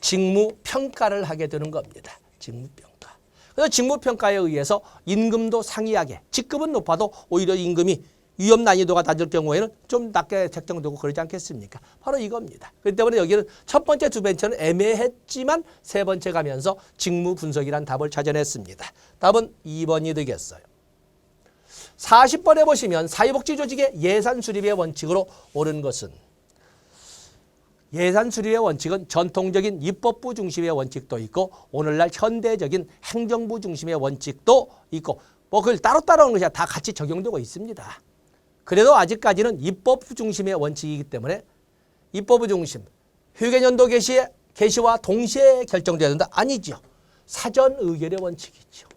직무평가를 하게 되는 겁니다. 직무평가. 그래서 직무평가에 의해서 임금도 상이하게, 직급은 높아도 오히려 임금이 위험 난이도가 낮을 경우에는 좀 낮게 책정되고 그러지 않겠습니까? 바로 이겁니다. 그렇기 때문에 여기는 첫 번째, 두 번째는 애매했지만 세 번째 가면서 직무분석이란 답을 찾아냈습니다. 답은 2번이 되겠어요. 40번에 보시면 사회복지조직의 예산수립의 원칙으로 옳은 것은, 예산수립의 원칙은 전통적인 입법부 중심의 원칙도 있고 오늘날 현대적인 행정부 중심의 원칙도 있고 뭐 그걸 따로따로 하는 것이 다 같이 적용되고 있습니다. 그래도 아직까지는 입법부 중심의 원칙이기 때문에 입법부 중심, 회계연도 개시와 동시에 결정돼야 된다? 아니죠. 사전 의결의 원칙이죠.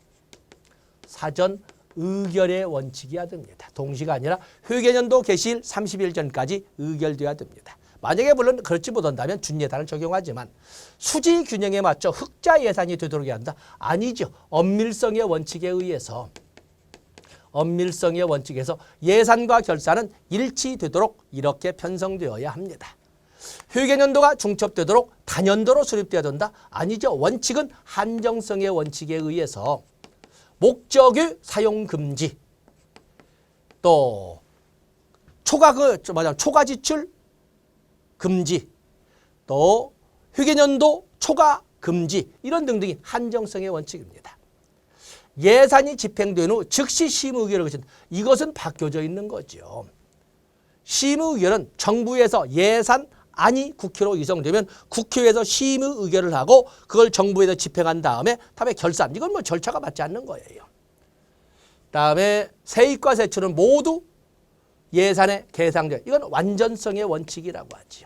사전 의결의 원칙이어야 됩니다. 동시가 아니라 회계연도 개시일 30일 전까지 의결돼야 됩니다. 만약에 물론 그렇지 못한다면 준예산을 적용하지만 수지 균형에 맞춰 흑자 예산이 되도록 해야 한다? 아니죠. 엄밀성의 원칙에 의해서 예산과 결산은 일치되도록 이렇게 편성되어야 합니다. 회계연도가 중첩되도록 단연도로 수립되어야 된다? 아니죠. 원칙은 한정성의 원칙에 의해서 목적의 사용 금지, 또 초과 지출 금지, 또 회계연도 초과 금지, 이런 등등이 한정성의 원칙입니다. 예산이 집행된 후 즉시 심의의결을 거친다. 이것은 바뀌어져 있는 거죠. 심의의결은 정부에서 예산안이 국회로 이송되면 국회에서 심의의결을 하고 그걸 정부에서 집행한 다음에 결산. 이건 뭐 절차가 맞지 않는 거예요. 다음에 세입과 세출은 모두 예산에 계상돼. 이건 완전성의 원칙이라고 하지요.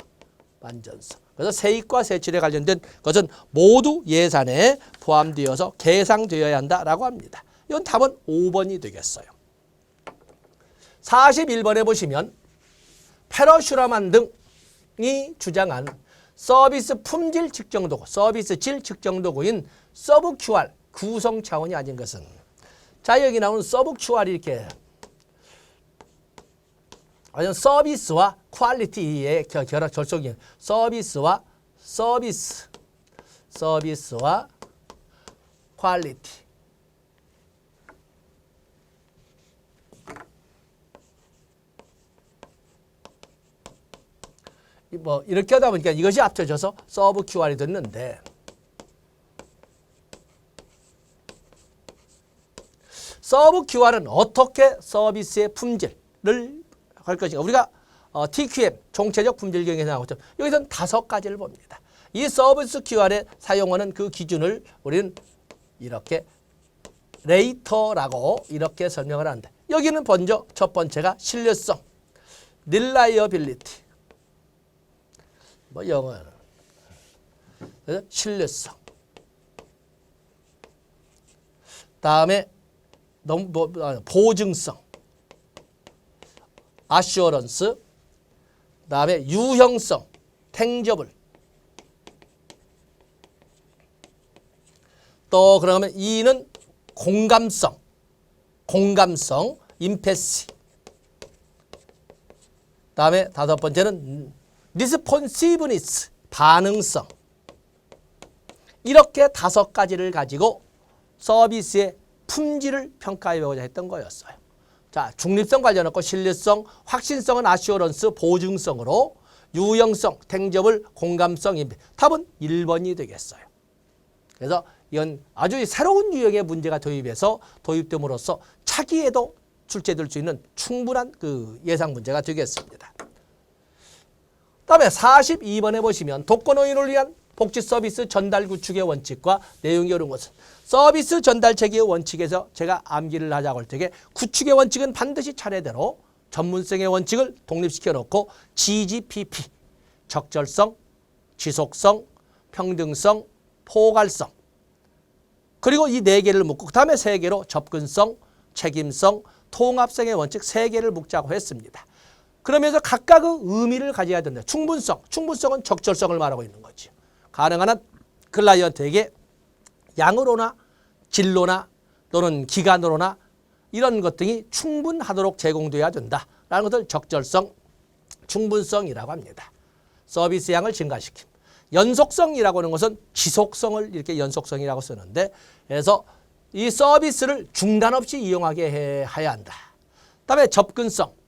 완전성. 그래서 세입과 세출에 관련된 것은 모두 예산에 포함되어서 계상되어야 한다라고 합니다. 이건 답은 5번이 되겠어요. 41번에 보시면 페러슈라만 등이 주장한 서비스 품질 측정도구, 서비스 질 측정도구인 서브 QR 구성 차원이 아닌 것은, 자, 여기 나오는 서브 QR이 이렇게 서비스와 퀄리티의 결속이, 서비스와 퀄리티. 뭐 이렇게 하다 보니까 이것이 합쳐져서 서브 QR이 됐는데, 서브 QR은 어떻게 서비스의 품질을 할 것인가. 우리가 TQM, 총체적 품질 경영에 나오죠. 여기서는 5가지를 봅니다. 이 서비스 QR에 사용하는 그 기준을 우리는 이렇게 레이터라고 이렇게 설명을 한다. 여기는 먼저 첫 번째가 신뢰성, reliability. 뭐 영어는 신뢰성. 다음에 보증성, assurance, 다음에 유형성, tangible. 또 그러면 E는 공감성, empathy. 다음에 다섯 번째는 responsiveness, 반응성. 이렇게 다섯 가지를 가지고 서비스의 품질을 평가해보고자 했던 거였어요. 자, 중립성 관련했고 신뢰성, 확신성은 assurance, 보증성으로 유형성, tangible, 공감성, 답은 1번이 되겠어요. 그래서 이건 아주 새로운 유형의 문제가 도입됨으로써 차기에도 출제될 수 있는 충분한 그 예상 문제가 되겠습니다. 다음에 42번에 보시면 독거노인을 위한 복지 서비스 전달 구축의 원칙과 내용이 이런 것은 서비스 전달 체계의 원칙에서 제가 암기를 하자고 할 때에 구축의 원칙은 반드시 차례대로 전문성의 원칙을 독립시켜 놓고 GGPP, 적절성, 지속성, 평등성, 포괄성, 그리고 이 네 개를 묶고 그 다음에 세 개로 접근성, 책임성, 통합성의 원칙 세 개를 묶자고 했습니다. 그러면서 각각의 의미를 가져야 된다. 충분성은 적절성을 말하고 있는 거죠. 가능한 한 클라이언트에게 양으로나 질로나 또는 기간으로나 이런 것 등이 충분하도록 제공되어야 된다라는 것을 적절성, 충분성이라고 합니다. 서비스 양을 증가시킴. 연속성이라고 하는 것은 지속성을 이렇게 연속성이라고 쓰는데, 그래서 이 서비스를 중단 없이 이용하게 해야 한다. 그다음에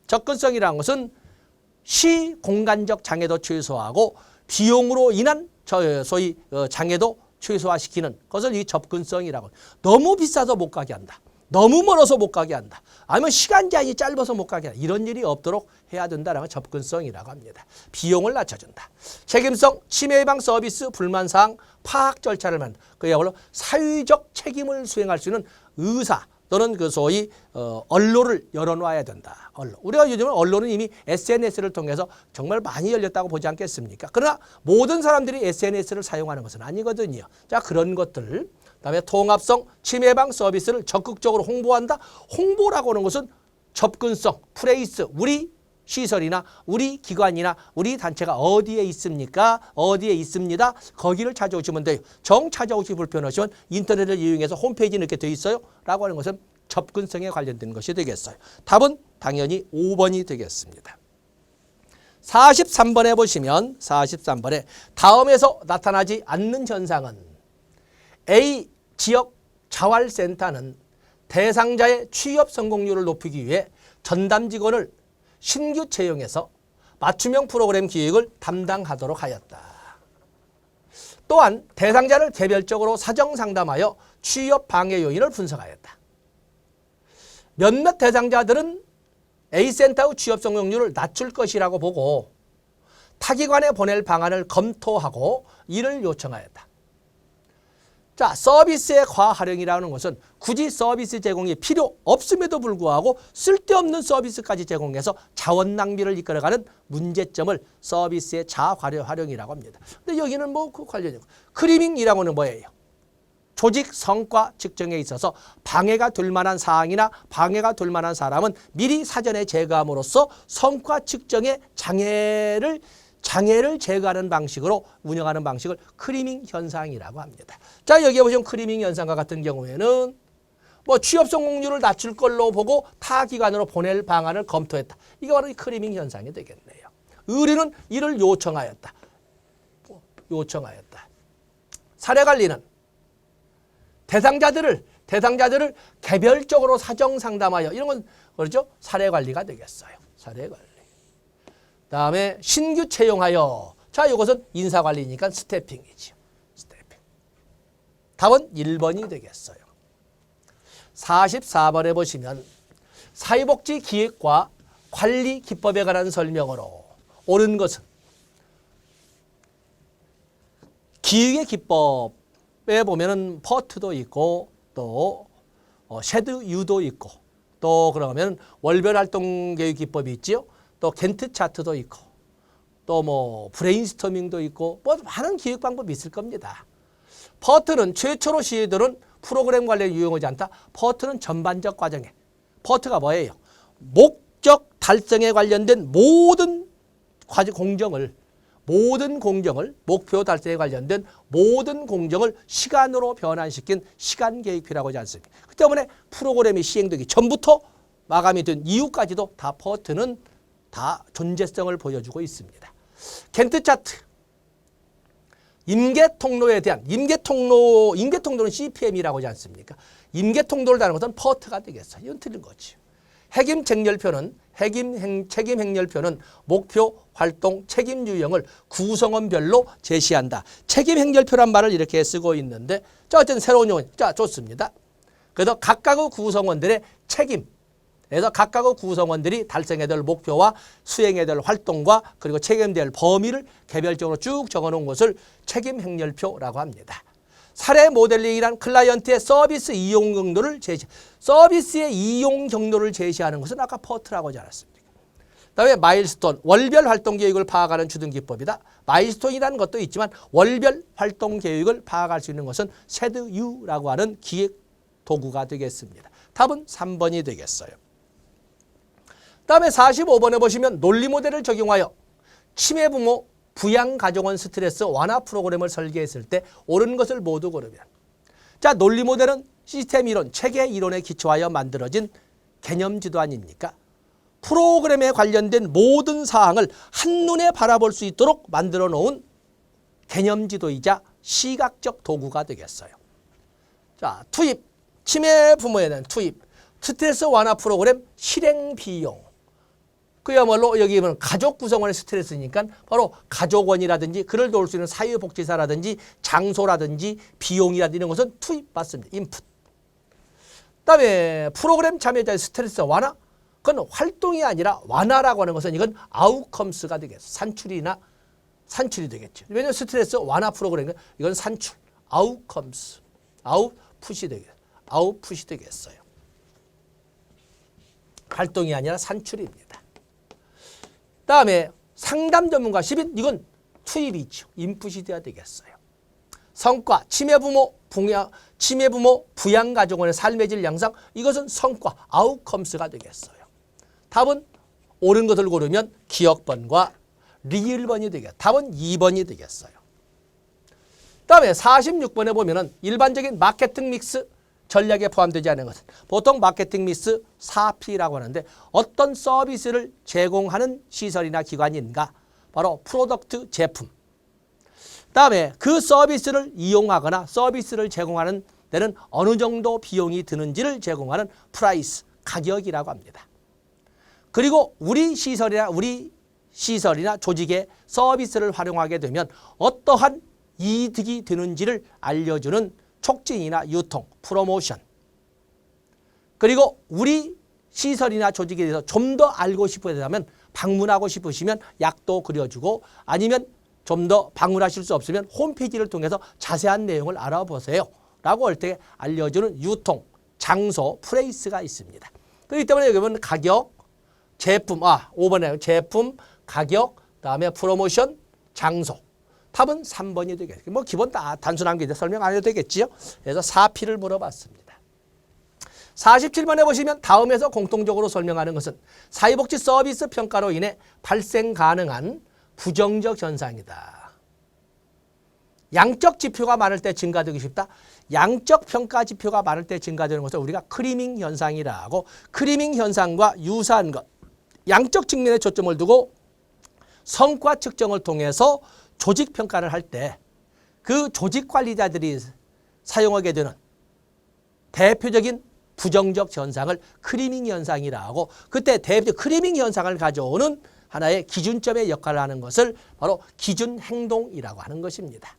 접근성이라는 것은 시공간적 장애도 최소화하고 비용으로 인한 소위 장애도 최소화시키는 것을 이 접근성이라고. 너무 비싸서 못 가게 한다. 너무 멀어서 못 가게 한다. 아니면 시간 제한이 짧아서 못 가게 한다. 이런 일이 없도록 해야 된다는 건 접근성이라고 합니다. 비용을 낮춰준다. 책임성, 침해 예방 서비스 불만사항 파악 절차를 만든다. 그야말로 사회적 책임을 수행할 수 있는 의사 또는 그 소위 언론을 열어놔야 된다. 우리가 요즘은 언론은 이미 SNS를 통해서 정말 많이 열렸다고 보지 않겠습니까? 그러나 모든 사람들이 SNS를 사용하는 것은 아니거든요. 자, 그런 것들. 그다음에 통합성, 침해 예방 서비스를 적극적으로 홍보한다. 홍보라고 하는 것은 접근성, 플레이스, 우리 시설이나 우리 기관이나 우리 단체가 어디에 있습니까? 어디에 있습니다. 거기를 찾아오시면 돼요. 정 찾아오시 불편하시면 인터넷을 이용해서 홈페이지 이렇게 돼 있어요. 라고 하는 것은 접근성에 관련된 것이 되겠어요. 답은 당연히 5번이 되겠습니다. 43번에 보시면 43번에 다음에서 나타나지 않는 현상은 A 지역 자활센터는 대상자의 취업 성공률을 높이기 위해 전담 직원을 신규 채용해서 맞춤형 프로그램 기획을 담당하도록 하였다. 또한 대상자를 개별적으로 사정 상담하여 취업 방해 요인을 분석하였다. 몇몇 대상자들은 A센터의 취업 성공률을 낮출 것이라고 보고 타기관에 보낼 방안을 검토하고 이를 요청하였다. 자, 서비스의 과활용이라는 것은 굳이 서비스 제공이 필요 없음에도 불구하고 쓸데없는 서비스까지 제공해서 자원 낭비를 이끌어가는 문제점을 서비스의 자활용이라고 합니다. 근데 여기는 뭐 그 관련이고 크리밍이라고 하는 뭐예요? 조직 성과 측정에 있어서 방해가 될 만한 사항이나 방해가 될 만한 사람은 미리 사전에 제거함으로써 성과 측정의 장애를 제거하는 방식으로 운영하는 방식을 크리밍 현상이라고 합니다. 자, 여기에 보시면 크리밍 현상과 같은 경우에는 뭐 취업 성공률을 낮출 걸로 보고 타 기관으로 보낼 방안을 검토했다. 이게 바로 이 크리밍 현상이 되겠네요. 의뢰는 이를 요청하였다. 사례관리는 대상자들을 개별적으로 사정 상담하여 이런 건 그렇죠? 사례관리가 되겠어요. 사례관리. 다음에 신규 채용하여. 자, 이것은 인사관리니까 스태핑이죠. 스태핑. 답은 1번이 되겠어요. 44번에 보시면 사회복지 기획과 관리 기법에 관한 설명으로 옳은 것은 기획의 기법에 보면은 퍼트도 있고 또 쉐드 유도 있고 또 그러면 월별 활동 교육 기법이 있지요. 또 겐트 차트도 있고 또 뭐 브레인스토밍도 있고 뭐 많은 기획 방법이 있을 겁니다. 퍼트는 최초로 시도된 프로그램 관련 유용하지 않다. 퍼트는 전반적 과정에. 퍼트가 뭐예요? 목적 달성에 관련된 모든 공정을 목표 달성에 관련된 모든 공정을 시간으로 변환시킨 시간 계획표라고 하지 않습니까? 그 때문에 프로그램이 시행되기 전부터 마감이 된 이후까지도 다 퍼트는 다 존재성을 보여주고 있습니다. 겐트 차트. 임계 통로에 대한 임계 통로는 CPM이라고 하지 않습니까? 임계 통로를 다루는 것은 퍼트가 되겠어요. 이건 틀린 거지. 책임 행렬표는 목표, 활동, 책임 유형을 구성원별로 제시한다. 책임 행렬표란 말을 이렇게 쓰고 있는데, 자, 어쨌든 새로운 용어. 자, 좋습니다. 그래서 각각의 구성원들의 책임. 그래서 각각의 구성원들이 달성해야 될 목표와 수행해야 될 활동과 그리고 책임될 범위를 개별적으로 쭉 적어놓은 것을 책임 행렬표라고 합니다. 사례 모델링이란 클라이언트의 서비스 이용 경로를 서비스의 이용 경로를 제시하는 것은 아까 퍼트라고 하지 않았습니까? 그다음에 마일스톤, 월별 활동 계획을 파악하는 주등 기법이다. 마일스톤이라는 것도 있지만 월별 활동 계획을 파악할 수 있는 것은 쉐드유라고 하는 기획 도구가 되겠습니다. 답은 3번이 되겠어요. 그다음에 45번에 보시면 논리 모델을 적용하여 치매 부모 부양 가정원 스트레스 완화 프로그램을 설계했을 때 옳은 것을 모두 고르면, 자, 논리 모델은 시스템 이론, 체계 이론에 기초하여 만들어진 개념 지도 아닙니까? 프로그램에 관련된 모든 사항을 한눈에 바라볼 수 있도록 만들어 놓은 개념 지도이자 시각적 도구가 되겠어요. 자, 투입, 치매 부모에 대한 투입, 스트레스 완화 프로그램 실행 비용. 그야말로 여기 보면 가족 구성원의 스트레스니까 바로 가족원이라든지 그를 도울 수 있는 사회복지사라든지 장소라든지 비용이라든지 이런 것은 투입받습니다. 인풋. 그다음에 프로그램 참여자의 스트레스 완화. 그건 활동이 아니라 완화라고 하는 것은 이건 아웃컴스가 되겠어. 산출이 되겠죠. 왜냐하면 스트레스 완화 프로그램은 이건 산출. 아웃컴스. 아웃풋이 되겠어요. 활동이 아니라 산출입니다. 다음에 상담 전문가 10인 이건 투입이죠. 인풋이 돼야 되겠어요. 성과 치매 부모 부양 가정원의 삶의 질 양상 이것은 성과 아웃컴스가 되겠어요. 답은 옳은 것을 고르면 기억번과 리을번이 되겠어요. 답은 2번이 되겠어요. 다음에 46번에 보면은 일반적인 마케팅 믹스 전략에 포함되지 않은 것은 보통 마케팅 믹스 4P라고 하는데 어떤 서비스를 제공하는 시설이나 기관인가? 바로 프로덕트 제품. 다음에 그 서비스를 이용하거나 서비스를 제공하는 데는 어느 정도 비용이 드는지를 제공하는 프라이스, 가격이라고 합니다. 그리고 우리 시설이나 조직의 서비스를 활용하게 되면 어떠한 이득이 되는지를 알려주는 촉진이나 유통, 프로모션. 그리고 우리 시설이나 조직에 대해서 좀 더 알고 싶으시다면 방문하고 싶으시면 약도 그려주고 아니면 좀 더 방문하실 수 없으면 홈페이지를 통해서 자세한 내용을 알아보세요. 라고 할 때 알려주는 유통, 장소, 플레이스가 있습니다. 그렇기 때문에 여기 보면 가격, 제품, 5번에 제품, 가격, 그다음에 프로모션, 장소. 답은 3번이 되겠죠. 뭐 기본 다 단순한 게 설명 안 해도 되겠지요. 그래서 4P를 물어봤습니다. 47번에 보시면 다음에서 공통적으로 설명하는 것은 사회복지 서비스 평가로 인해 발생 가능한 부정적 현상이다. 양적 지표가 많을 때 증가되기 쉽다. 양적 평가 지표가 많을 때 증가되는 것을 우리가 크리밍 현상이라고, 크리밍 현상과 유사한 것, 양적 측면에 초점을 두고 성과 측정을 통해서 조직 평가를 할 때 그 조직 관리자들이 사용하게 되는 대표적인 부정적 현상을 크리밍 현상이라고, 그때 대표적 크리밍 현상을 가져오는 하나의 기준점의 역할을 하는 것을 바로 기준 행동이라고 하는 것입니다.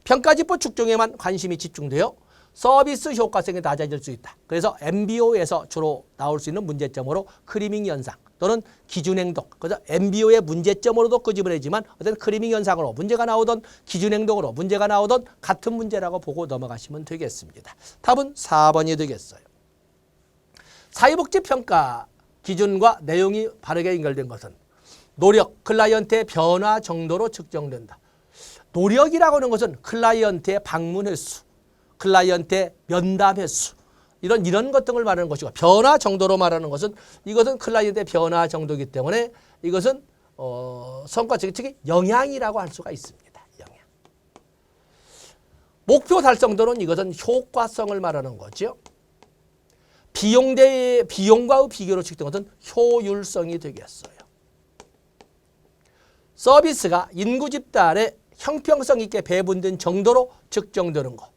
평가지표 측정에만 관심이 집중되어 서비스 효과성이 낮아질 수 있다. 그래서 MBO에서 주로 나올 수 있는 문제점으로 크리밍 현상 또는 기준행동, 그래서 MBO의 문제점으로도 끄집어내지만 어떤 크리밍 현상으로 문제가 나오던 기준행동으로 문제가 나오던 같은 문제라고 보고 넘어가시면 되겠습니다. 답은 4번이 되겠어요. 사회복지 평가 기준과 내용이 바르게 연결된 것은 노력, 클라이언트의 변화 정도로 측정된다. 노력이라고 하는 것은 클라이언트의 방문 횟수, 클라이언트의 면담 횟수, 이런 것 등을 말하는 것이고, 변화 정도로 말하는 것은 이것은 클라이언트의 변화 정도이기 때문에 이것은 성과 측이 영향이라고 할 수가 있습니다. 영향. 목표 달성도는 이것은 효과성을 말하는 거죠. 비용과의 비교로 측정한 것은 효율성이 되겠어요. 서비스가 인구 집단에 형평성 있게 배분된 정도로 측정되는 거.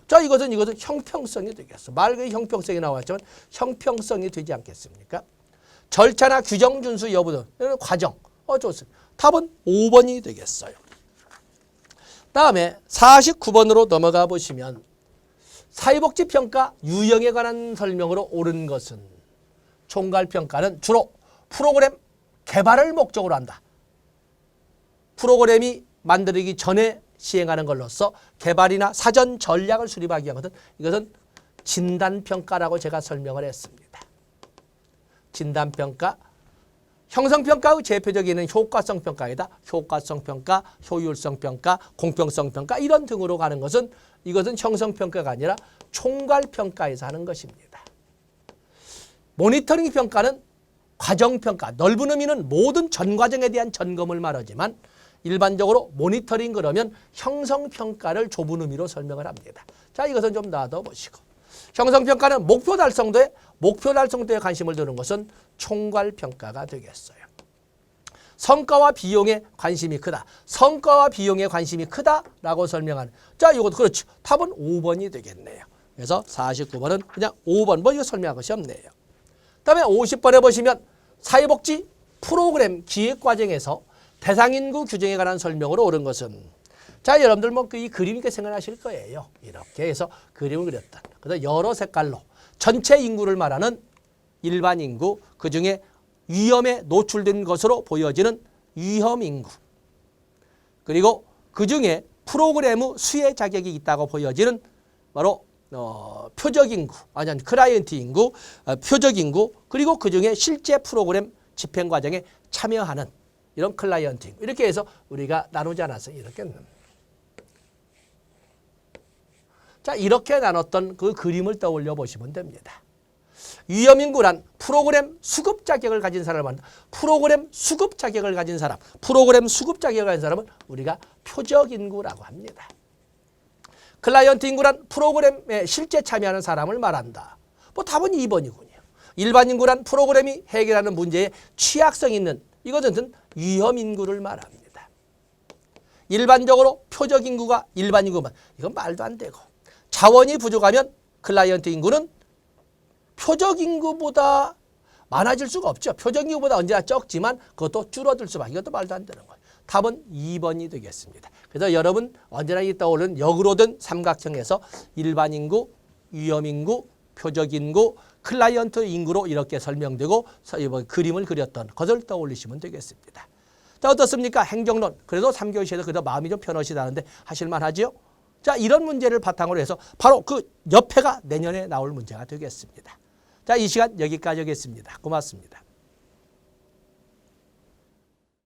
자, 이것은 형평성이 되겠어. 말 그대로 형평성이 나왔지만 형평성이 되지 않겠습니까? 절차나 규정 준수 여부 등 과정. 좋습니다. 답은 5번이 되겠어요. 다음에 49번으로 넘어가 보시면 사회복지평가 유형에 관한 설명으로 옳은 것은 총괄평가는 주로 프로그램 개발을 목적으로 한다. 프로그램이 만들기 전에 시행하는 걸로써 개발이나 사전 전략을 수립하기 위한 것은 이것은 진단평가라고 제가 설명을 했습니다. 진단평가, 형성평가의 대표적인 효과성평가이다. 효과성평가, 효율성평가, 공평성평가 이런 등으로 가는 것은 이것은 형성평가가 아니라 총괄평가에서 하는 것입니다. 모니터링 평가는 과정평가, 넓은 의미는 모든 전 과정에 대한 점검을 말하지만 일반적으로 모니터링 그러면 형성평가를 좁은 의미로 설명을 합니다. 자, 이것은 좀 놔둬보시고. 형성평가는 목표 달성도에 관심을 두는 것은 총괄평가가 되겠어요. 성과와 비용에 관심이 크다. 성과와 비용에 관심이 크다라고 설명하는. 자, 이것도 그렇죠. 답은 5번이 되겠네요. 그래서 49번은 그냥 5번. 이거 설명할 것이 없네요. 그다음에 50번에 보시면 사회복지 프로그램 기획 과정에서 대상인구 규정에 관한 설명으로 옳은 것은, 자, 여러분들 이 그림 있게 생각하실 거예요. 이렇게 해서 그림을 그렸다. 그래서 여러 색깔로 전체 인구를 말하는 일반 인구, 그중에 위험에 노출된 것으로 보여지는 위험 인구, 그리고 그중에 프로그램의 수혜 자격이 있다고 보여지는 바로 표적 인구, 아니 클라이언트 인구, 표적 인구, 그리고 그중에 실제 프로그램 집행 과정에 참여하는 이런 클라이언트 인구. 이렇게 해서 우리가 나누지 않았어요. 이렇게. 자, 이렇게 나눴던 그 그림을 떠올려 보시면 됩니다. 위험인구란 프로그램 수급 자격을 가진 사람을 말한다. 프로그램 수급 자격을 가진 사람, 프로그램 수급 자격을 가진 사람은 우리가 표적 인구라고 합니다. 클라이언트 인구란 프로그램에 실제 참여하는 사람을 말한다. 답은 2번이군요. 일반 인구란 프로그램이 해결하는 문제에 취약성 있는, 이것은 위험 인구를 말합니다. 일반적으로 표적 인구가 일반 인구만, 이건 말도 안 되고, 자원이 부족하면 클라이언트 인구는 표적 인구보다 많아질 수가 없죠. 표적 인구보다 언제나 적지만 그것도 줄어들 수밖에. 이것도 말도 안 되는 거예요. 답은 2번이 되겠습니다. 그래서 여러분 언제나 떠오르는 역으로 된 삼각형에서 일반 인구, 위험 인구, 표적 인구, 클라이언트 인구로 이렇게 설명되고 그림을 그렸던 것을 떠올리시면 되겠습니다. 자, 어떻습니까? 행정론. 그래도 3교시에서 그래도 마음이 좀 편하시다는데 하실만 하죠? 자, 이런 문제를 바탕으로 해서 바로 그 옆에가 내년에 나올 문제가 되겠습니다. 자, 이 시간 여기까지 하겠습니다. 고맙습니다.